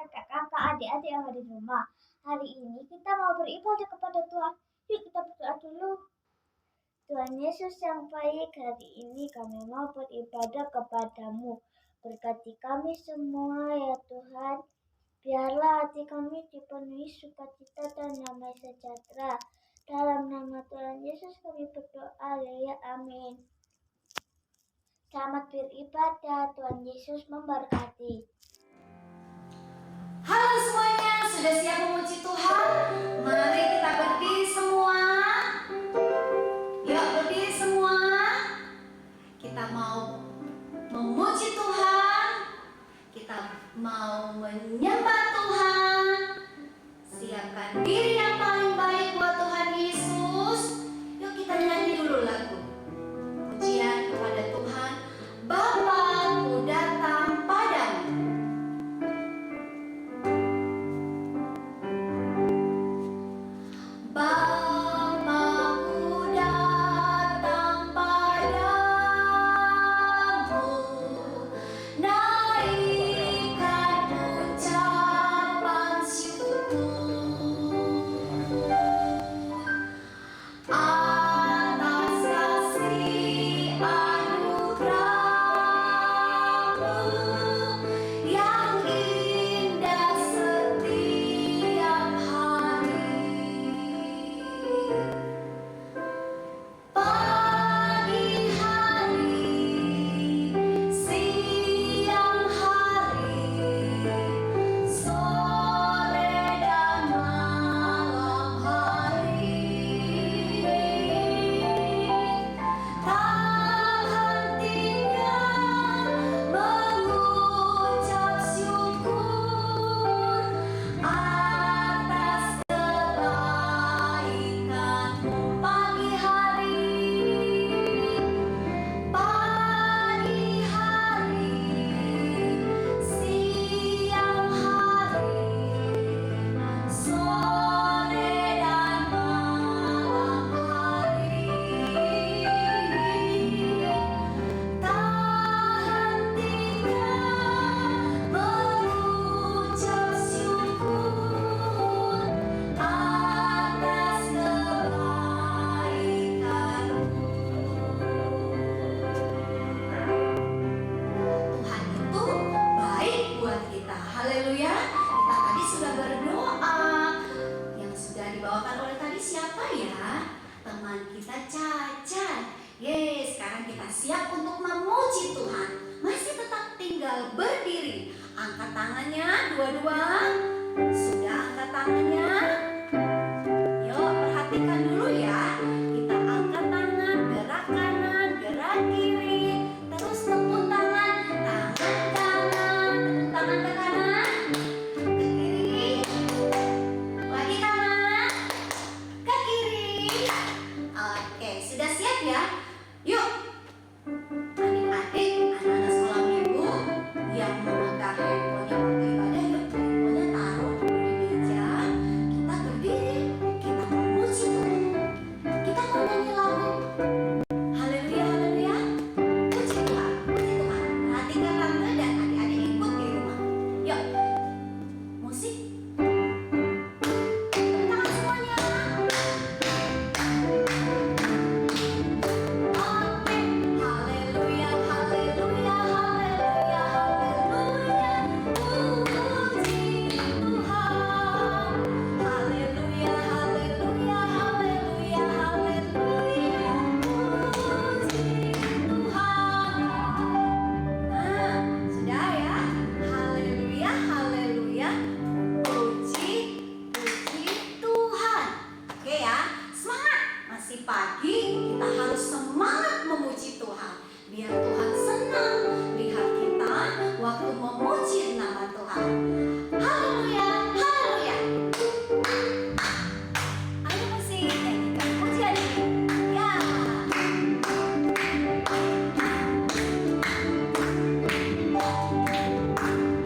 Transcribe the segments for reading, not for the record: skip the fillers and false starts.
kakak-kakak, adik-adik yang ada di rumah. Hari ini kita mau beribadah kepada Tuhan. Yuk kita berdoa dulu. Tuhan Yesus yang baik, hari ini kami mau beribadah kepadamu. Berkati kami semua ya Tuhan. Biarlah hati kami dipenuhi sukacita dan damai sejahtera. Dalam nama Tuhan Yesus kami berdoa, ya amin. Selamat beribadah, Tuhan Yesus memberkati. Halo semuanya, sudah siap memuji Tuhan? Mari kita berdiri semua. Yuk berdiri semua. Kita mau memuji Tuhan. Kita mau menyembah Tuhan. Siapkan diri yang paling baik buat Tuhan Yesus. Yuk kita nyanyi dulu lagu pujian kepada Tuhan. Bapa, ku datang padamu. Bapa, ku datang padamu, naikkan ucapan syukur atas kasih anugerah-Mu yang indah setiap hari. Pagi hari, siang hari, sore dan malam hari, tak hentinya mengucap syukur atas kebaikan-Mu. Pagi hari, siang hari, sore dan malam hari, tak hentinya mengucap syukur atas kebaikan-Mu. Tuhan itu baik buat kita. Haleluya. Kita tadi sudah berdoa. Yang sudah dibawakan oleh tadi siapa ya? Teman kita Caca. Yes, sekarang kita siap untuk memuji Tuhan. Masih tetap tinggal berdiri. Angkat tangannya dua-dua. Sudah angkat tangannya? Yuk perhatikan dulu ya. Kita angkat tangan, gerak kanan, gerak kiri. Terus tepuk tangan, tangan kanan, tepuk tangan ke kanan, ke kiri, lagi kanan, ke kiri. Oke, sudah siap ya? Yuk, adik-adik, anak-anak sekolah minggu yang memegang handphonenya waktu ibadah, yuk handphonenya taruh di meja. Kita berdiri, kita memuji Tuhan. Kita mau nyanyi lagu. Haleluya, haleluya. Puji Tuhan, puji Tuhan. Perhatikan tante dan adik-adik ikut di rumah. Yuk, musik. Tepuk tangan semuanya. Oke, haleluya, haleluya, haleluya, haleluya. Puji Tuhan. Haleluya, haleluya, haleluya, haleluya. Puji Tuhan. Nah, sudah ya. Haleluya, haleluya. Puji Tuhan. Oke ya, semangat. Masih pagi, kita harus semangat memuji Tuhan. Biar Tuhan senang lihat kita waktu memuji nama Tuhan. Haleluya, haleluya. Ayo musik, nyanyikan pujian ini. Ya.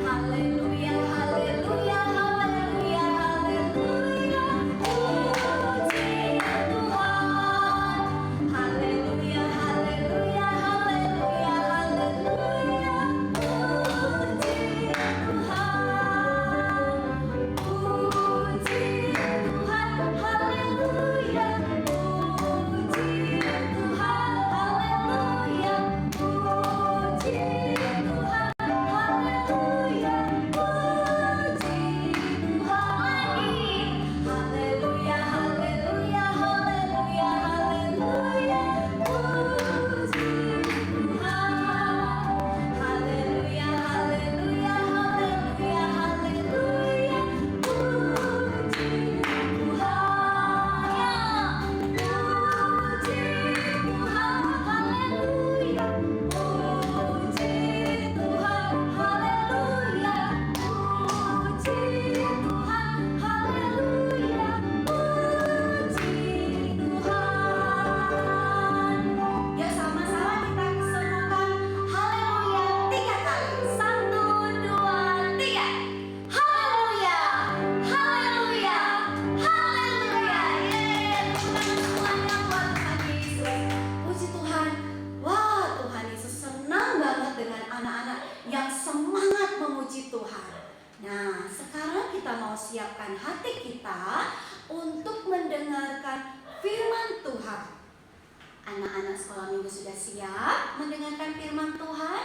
Haleluya, haleluya, haleluya, haleluya. Puji Tuhan. Haleluya, haleluya, haleluya, haleluya. Puji Tuhan. memuji Tuhan. Nah, sekarang kita mau siapkan hati kita untuk mendengarkan firman Tuhan. Anak-anak sekolah minggu sudah siap mendengarkan firman Tuhan?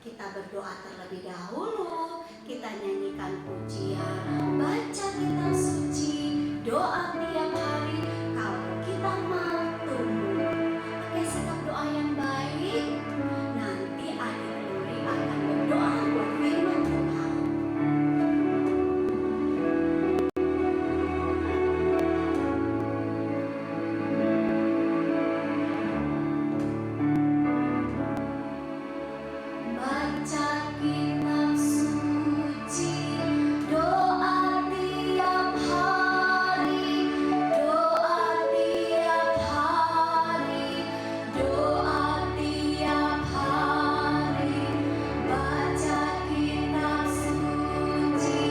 Kita berdoa terlebih dahulu. Kita nyanyikan pujian, baca kitab suci, doa tiap hari. Kalau kita mau tumbuh pakai sikap doa yang baik, nanti adik Luri akan berdoa buat firman Tuhan. Baca kitab suci, doa tiap hari, doa tiap hari, doa tiap hari. Baca kitab suci,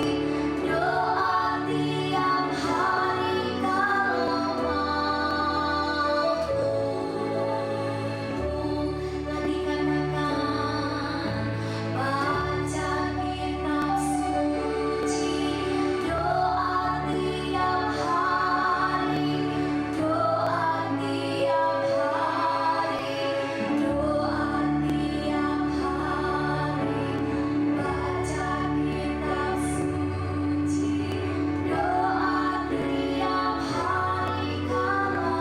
doa tiap hari kalau mau tumbuh. Tadi katakan, baca kitab suci, doa tiap hari, doa tiap hari, doa tiap hari. Baca kitab suci, doa tiap hari kalau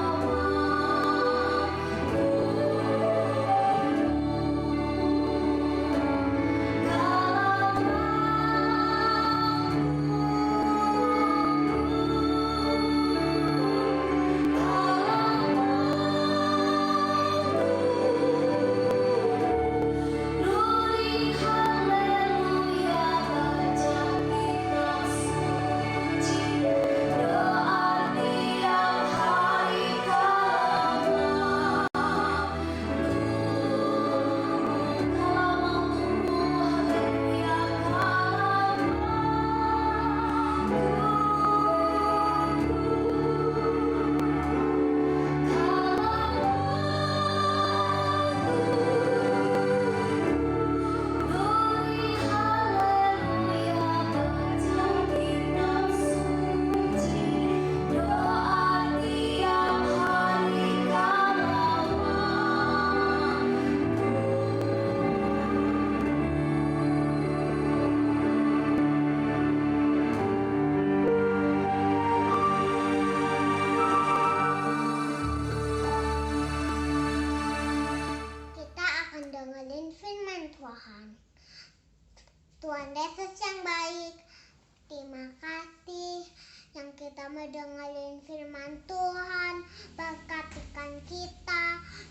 Luri haleluya, baca kitab suci, doa tiap hari kalau mau tumbuh, haleluya Luri haleluya, baca kitab suci, doa tiap hari kalau mau. Kita akan dengerin firman Tuhan. Tuhan Yesus yang baik, terima kasih yang kita mau dengerin firman Tuhan. Berkatikan kita,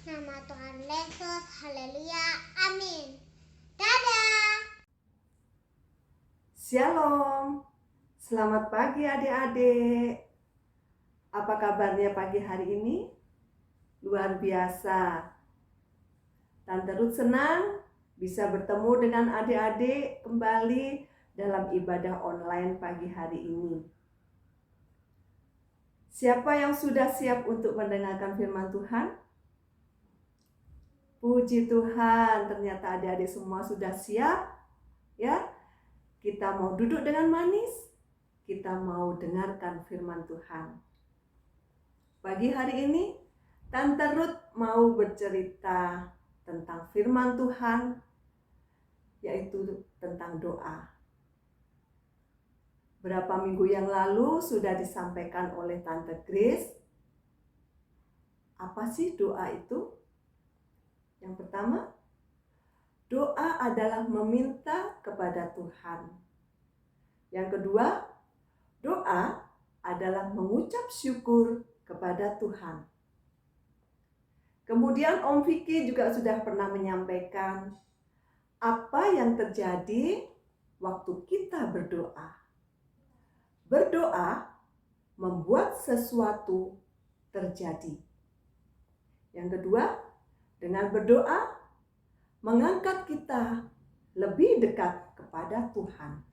nama Tuhan Yesus, haleluya, amin. Dadah. Shalom, selamat pagi adik-adik. Apa kabarnya pagi hari ini? Luar biasa. Tante Ruth senang bisa bertemu dengan adik-adik kembali dalam ibadah online pagi hari ini. Siapa yang sudah siap untuk mendengarkan firman Tuhan? Puji Tuhan, ternyata adik-adik semua sudah siap. Ya, kita mau duduk dengan manis, kita mau dengarkan firman Tuhan. Pagi hari ini, Tante Ruth mau bercerita tentang firman Tuhan, yaitu tentang doa. Berapa minggu yang lalu sudah disampaikan oleh Tante Grace. Apa sih doa itu? Yang pertama, doa adalah meminta kepada Tuhan. Yang kedua, doa adalah mengucap syukur kepada Tuhan. Kemudian Om Vicky juga sudah pernah menyampaikan apa yang terjadi waktu kita berdoa. Berdoa membuat sesuatu terjadi. Yang kedua, dengan berdoa mengangkat kita lebih dekat kepada Tuhan.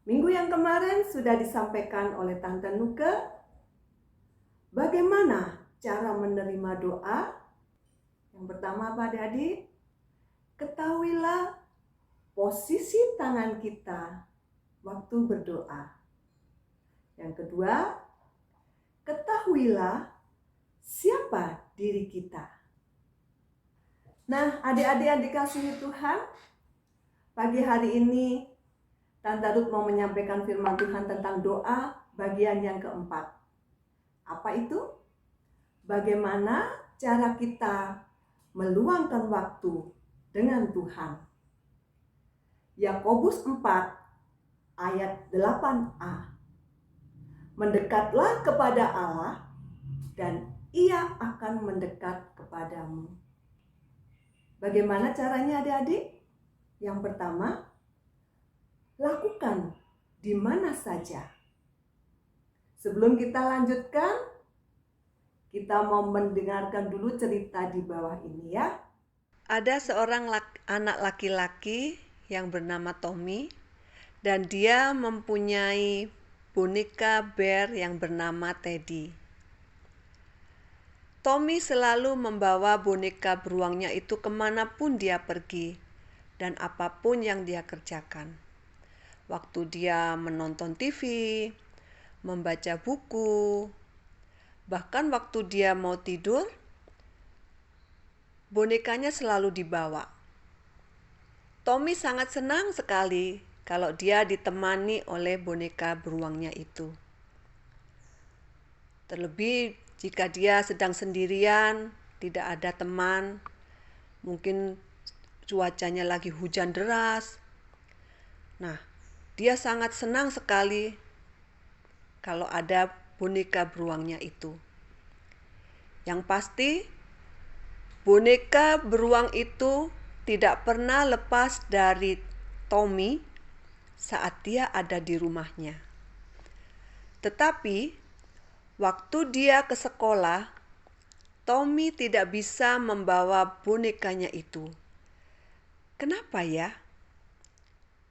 Minggu yang kemarin sudah disampaikan oleh Tante Nuke bagaimana cara menerima doa. Yang pertama apa adik-adik? Ketahuilah posisi tangan kita waktu berdoa. Yang kedua, ketahuilah siapa diri kita. Nah, adik-adik yang dikasihi Tuhan, pagi hari ini Tante Ruth mau menyampaikan firman Tuhan tentang doa bagian yang keempat. Apa itu? Bagaimana cara kita meluangkan waktu dengan Tuhan. Yakobus 4 ayat 8a. Mendekatlah kepada Allah dan Ia akan mendekat kepadamu. Bagaimana caranya adik-adik? Yang pertama, lakukan di mana saja. Sebelum kita lanjutkan, kita mau mendengarkan dulu cerita di bawah ini ya. Ada seorang anak laki-laki yang bernama Tommy dan dia mempunyai boneka bear yang bernama Teddy. Tommy selalu membawa boneka beruangnya itu kemanapun dia pergi dan apapun yang dia kerjakan. Waktu dia menonton TV, membaca buku, bahkan waktu dia mau tidur, bonekanya selalu dibawa. Tommy sangat senang sekali kalau dia ditemani oleh boneka beruangnya itu. Terlebih jika dia sedang sendirian, tidak ada teman, mungkin cuacanya lagi hujan deras. Nah, dia sangat senang sekali kalau ada boneka beruangnya itu. Yang pasti, boneka beruang itu tidak pernah lepas dari Tommy saat dia ada di rumahnya. Tetapi waktu dia ke sekolah, Tommy tidak bisa membawa bonekanya itu. Kenapa ya?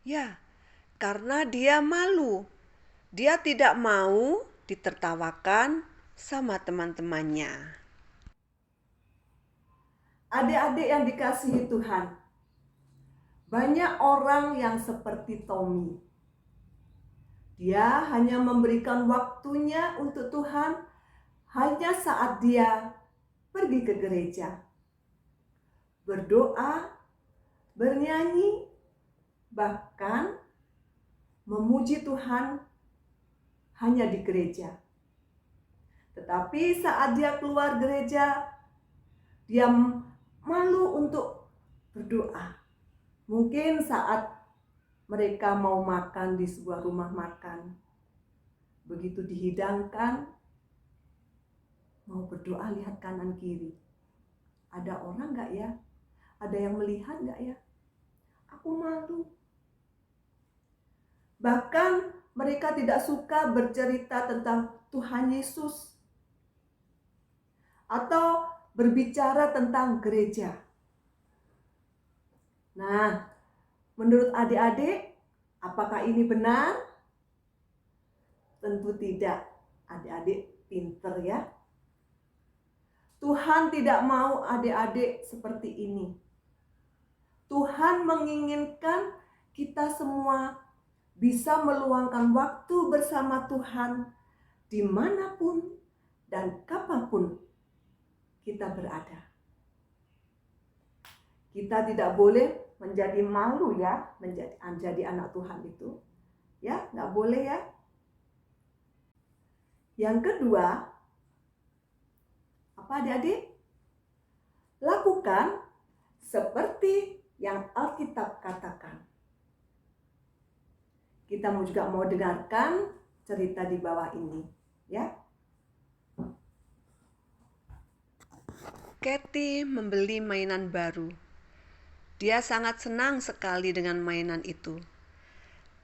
Ya, karena dia malu. Dia tidak mau ditertawakan sama teman-temannya. Adik-adik yang dikasihi Tuhan, banyak orang yang seperti Tommy. Dia hanya memberikan waktunya untuk Tuhan hanya saat dia pergi ke gereja, berdoa, bernyanyi, bahkan memuji Tuhan hanya di gereja. Tetapi saat dia keluar gereja, dia malu untuk berdoa. Mungkin saat mereka mau makan di sebuah rumah makan, begitu dihidangkan, mau berdoa lihat kanan kiri. Ada orang gak ya? Ada yang melihat gak ya? Aku malu. Bahkan mereka tidak suka bercerita tentang Tuhan Yesus atau berbicara tentang gereja. Nah, menurut adik-adik, apakah ini benar? Tentu tidak. Adik-adik pinter ya. Tuhan tidak mau adik-adik seperti ini. Tuhan menginginkan kita semua bisa meluangkan waktu bersama Tuhan dimanapun dan kapanpun kita berada. Kita tidak boleh menjadi malu ya, menjadi anak Tuhan itu. Ya, nggak boleh ya. Yang kedua, apa adik-adik? Lakukan seperti yang Alkitab katakan. Kita juga mau dengarkan cerita di bawah ini, ya. Kathy membeli mainan baru. Dia sangat senang sekali dengan mainan itu.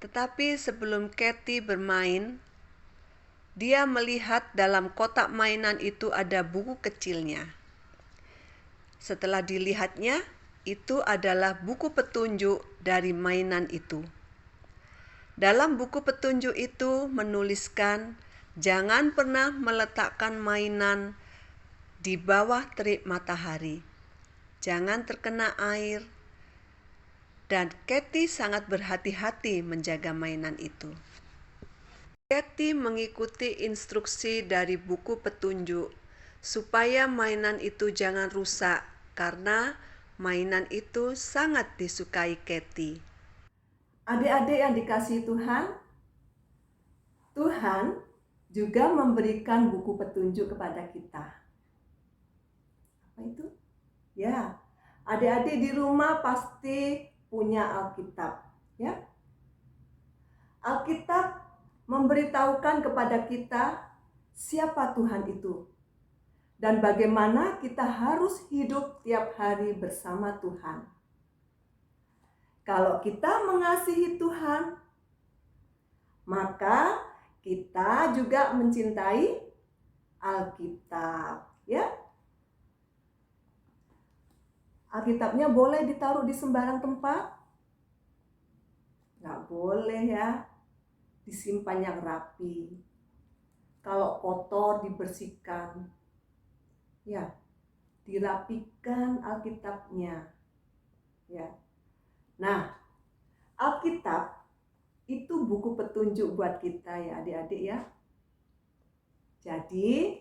Tetapi sebelum Kathy bermain, dia melihat dalam kotak mainan itu ada buku kecilnya. Setelah dilihatnya, itu adalah buku petunjuk dari mainan itu. Dalam buku petunjuk itu menuliskan, jangan pernah meletakkan mainan di bawah terik matahari. Jangan terkena air. dan Kathy sangat berhati-hati menjaga mainan itu. Kathy mengikuti instruksi dari buku petunjuk supaya mainan itu jangan rusak karena mainan itu sangat disukai Kathy. Adik-adik yang dikasihi Tuhan, Tuhan juga memberikan buku petunjuk kepada kita. Apa itu? Ya, adik-adik di rumah pasti punya Alkitab, ya. Alkitab memberitahukan kepada kita siapa Tuhan itu dan bagaimana kita harus hidup tiap hari bersama Tuhan. Kalau kita mengasihi Tuhan, maka kita juga mencintai Alkitab, ya. Alkitabnya boleh ditaruh di sembarang tempat? Nggak boleh ya, disimpan yang rapi. Kalau kotor dibersihkan, ya, dirapikan Alkitabnya, ya. Nah, Alkitab itu buku petunjuk buat kita ya adik-adik ya. Jadi,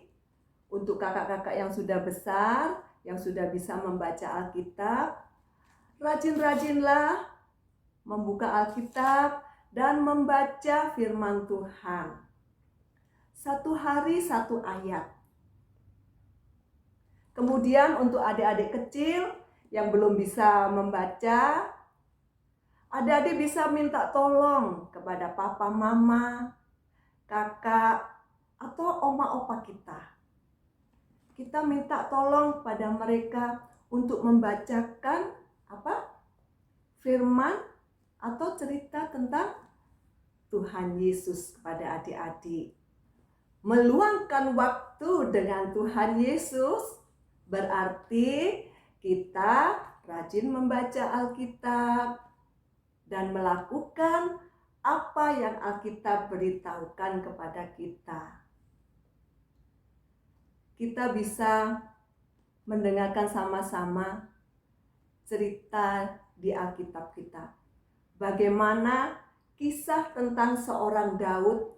untuk kakak-kakak yang sudah besar, yang sudah bisa membaca Alkitab, rajin-rajinlah membuka Alkitab dan membaca firman Tuhan. Satu hari satu ayat. Kemudian untuk adik-adik kecil yang belum bisa membaca, adik-adik bisa minta tolong kepada papa, mama, kakak, atau oma opa kita. Kita minta tolong pada mereka untuk membacakan firman atau cerita tentang Tuhan Yesus kepada adik-adik. Meluangkan waktu dengan Tuhan Yesus berarti kita rajin membaca Alkitab dan melakukan apa yang Alkitab beritahukan kepada kita. Kita bisa mendengarkan sama-sama cerita di Alkitab kita. Bagaimana kisah tentang seorang Daud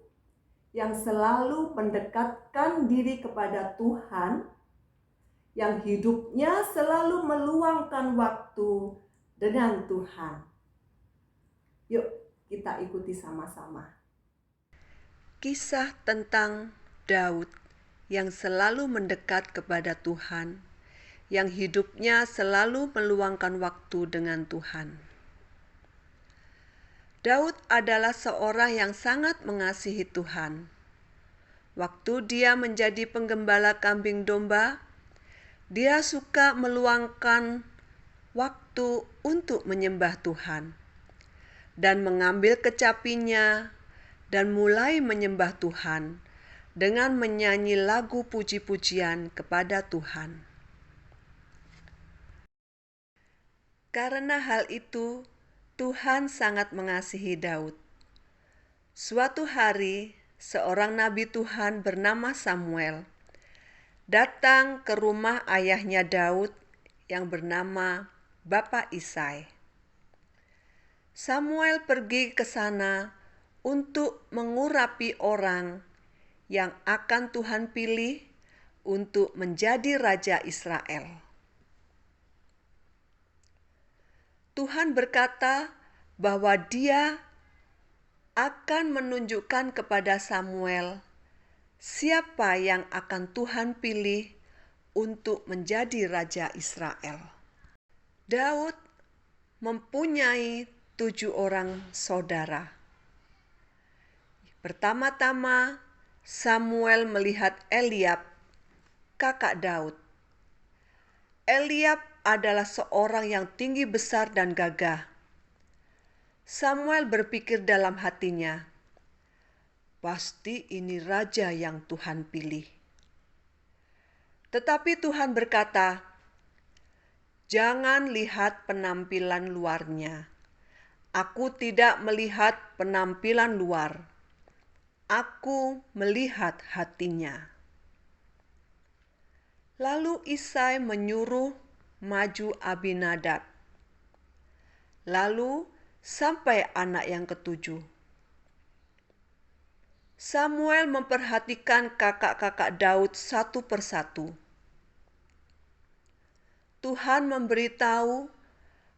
yang selalu mendekatkan diri kepada Tuhan, yang hidupnya selalu meluangkan waktu dengan Tuhan. Yuk, kita ikuti sama-sama. Kisah tentang Daud yang selalu mendekat kepada Tuhan, yang hidupnya selalu meluangkan waktu dengan Tuhan. Daud adalah seorang yang sangat mengasihi Tuhan. Waktu dia menjadi penggembala kambing domba, dia suka meluangkan waktu untuk menyembah Tuhan dan mengambil kecapinya dan mulai menyembah Tuhan dengan menyanyi lagu puji-pujian kepada Tuhan. Karena hal itu, Tuhan sangat mengasihi Daud. Suatu hari, seorang nabi Tuhan bernama Samuel datang ke rumah ayahnya Daud yang bernama Bapak Isai. Samuel pergi ke sana untuk mengurapi orang yang akan Tuhan pilih untuk menjadi raja Israel. Tuhan berkata bahwa Dia akan menunjukkan kepada Samuel siapa yang akan Tuhan pilih untuk menjadi raja Israel. Daud mempunyai 7 orang saudara. Pertama-tama, Samuel melihat Eliab, kakak Daud. Eliab adalah seorang yang tinggi besar dan gagah. Samuel berpikir dalam hatinya, pasti ini raja yang Tuhan pilih. Tetapi Tuhan berkata, jangan lihat penampilan luarnya. Aku tidak melihat penampilan luar. Aku melihat hatinya. Lalu Isai menyuruh maju Abinadab. lalu sampai anak yang ketujuh. Samuel memperhatikan kakak-kakak Daud satu persatu. Tuhan memberitahu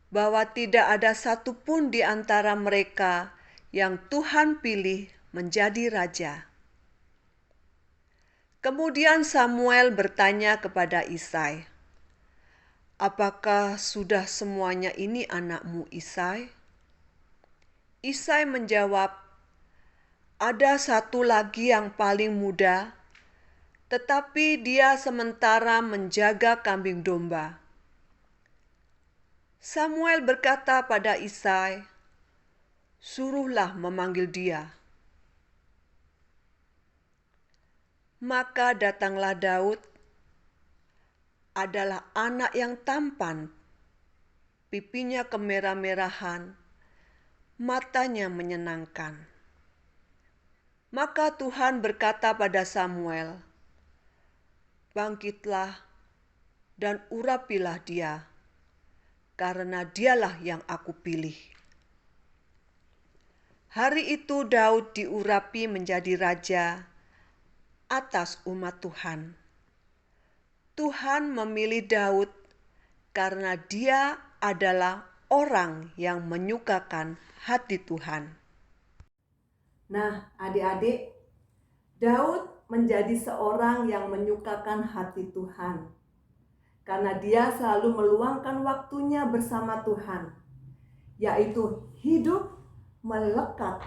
bahwa tidak ada satupun di antara mereka yang Tuhan pilih menjadi raja. Kemudian Samuel bertanya kepada Isai, "Apakah sudah semuanya ini anakmu, Isai?" Isai menjawab, "Ada satu lagi yang paling muda, tetapi dia sementara menjaga kambing domba." Samuel berkata pada Isai, "Suruhlah memanggil dia." Maka datanglah Daud, adalah anak yang tampan, pipinya kemerah-merahan, matanya menyenangkan. Maka Tuhan berkata pada Samuel, "Bangkitlah dan urapilah dia, karena dialah yang aku pilih." Hari itu Daud diurapi menjadi raja atas umat Tuhan. Tuhan memilih Daud karena dia adalah orang yang menyukakan hati Tuhan. Nah, adik-adik, Daud menjadi seorang yang menyukakan hati Tuhan. Karena dia selalu meluangkan waktunya bersama Tuhan, yaitu hidup melekat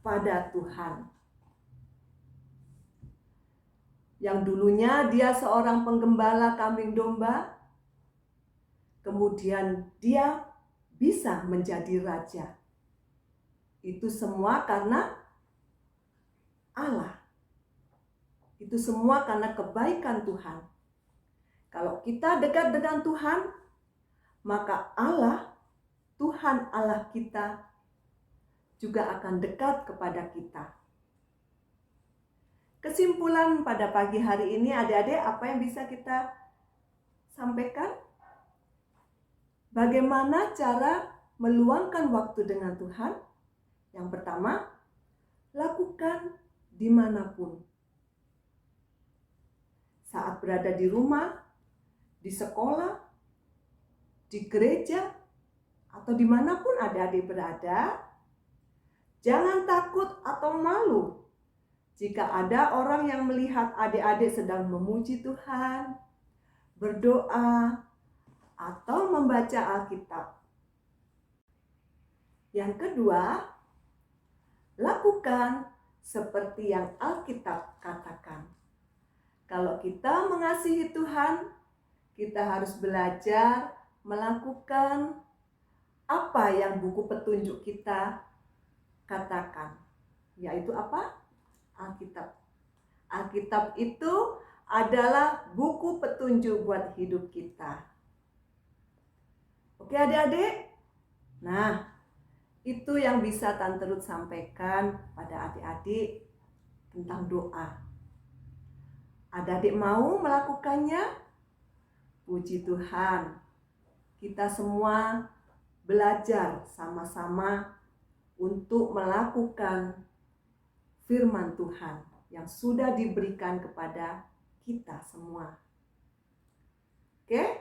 pada Tuhan. Yang dulunya dia seorang penggembala kambing domba, kemudian dia bisa menjadi raja. Itu semua karena Allah. Itu semua karena kebaikan Tuhan. Kalau kita dekat dengan Tuhan, maka Allah, Tuhan Allah kita, juga akan dekat kepada kita. Kesimpulan pada pagi hari ini, adik-adik, apa yang bisa kita sampaikan? Bagaimana cara meluangkan waktu dengan Tuhan? Yang pertama, lakukan dimanapun. Saat berada di rumah, di sekolah, di gereja, atau dimanapun adik-adik berada, jangan takut atau malu jika ada orang yang melihat adik-adik sedang memuji Tuhan, berdoa, atau membaca Alkitab. Yang kedua, lakukan seperti yang Alkitab katakan. Kalau kita mengasihi Tuhan, kita harus belajar melakukan apa yang buku petunjuk kita katakan. Yaitu apa? Alkitab. Alkitab itu adalah buku petunjuk buat hidup kita. Oke adik-adik? Nah, itu yang bisa Tante Ruth sampaikan pada adik-adik tentang doa. Adik-adik mau melakukannya? Puji Tuhan, kita semua belajar sama-sama untuk melakukan firman Tuhan yang sudah diberikan kepada kita semua. Oke?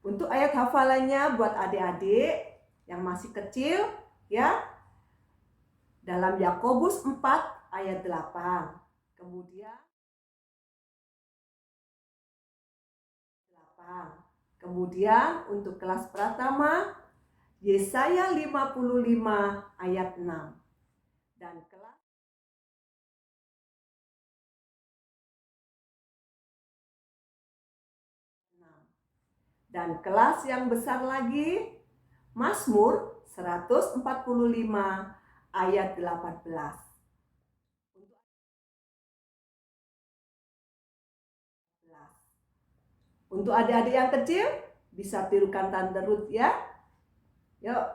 Untuk ayat hafalannya buat adik-adik yang masih kecil, ya. Dalam Yakobus 4 ayat 8. Kemudian untuk kelas pratama, Yesaya 55 ayat 6. Dan kelas yang besar lagi, Mazmur 145 ayat 18. Untuk adik-adik yang kecil, bisa tirukan Tante Ruth ya. Yuk.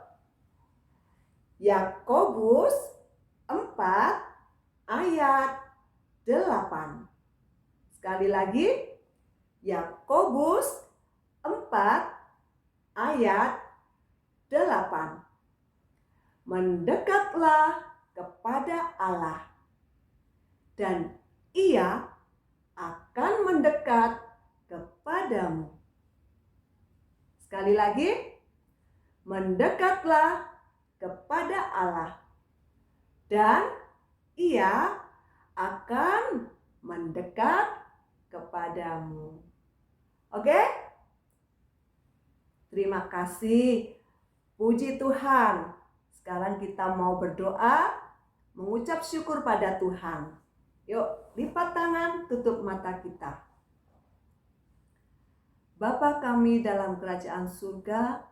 Yakobus 4 ayat 8. Sekali lagi, Yakobus 4 ayat 8. Mendekatlah kepada Allah, dan Ia akan mendekat kepadamu. Sekali lagi, mendekatlah kepada Allah, dan Ia akan mendekat kepadamu. Oke? Terima kasih. Puji Tuhan. Sekarang kita mau berdoa, mengucap syukur pada Tuhan. Yuk, lipat tangan, tutup mata kita. Bapa kami dalam kerajaan surga,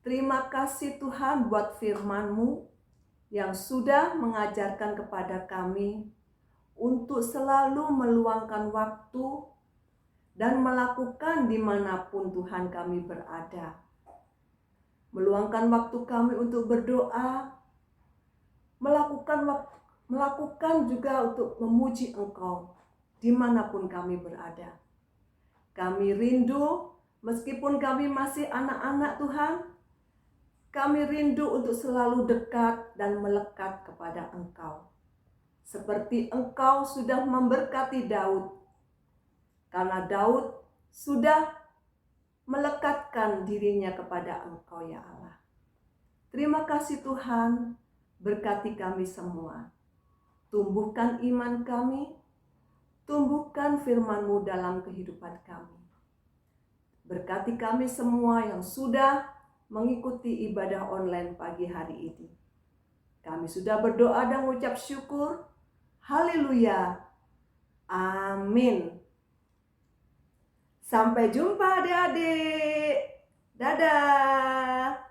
terima kasih Tuhan buat firman-Mu yang sudah mengajarkan kepada kami untuk selalu meluangkan waktu dan melakukan dimanapun Tuhan kami berada. Meluangkan waktu kami untuk berdoa, melakukan juga untuk memuji Engkau dimanapun kami berada. Kami rindu, meskipun kami masih anak-anak Tuhan, kami rindu untuk selalu dekat dan melekat kepada Engkau. Seperti Engkau sudah memberkati Daud, karena Daud sudah melekatkan dirinya kepada Engkau ya Allah. Terima kasih Tuhan, berkati kami semua. Tumbuhkan iman kami, tumbuhkan firman-Mu dalam kehidupan kami. Berkati kami semua yang sudah mengikuti ibadah online pagi hari ini. Kami sudah berdoa dan mengucap syukur. Haleluya. Amin. Sampai jumpa adik-adik. Dadah.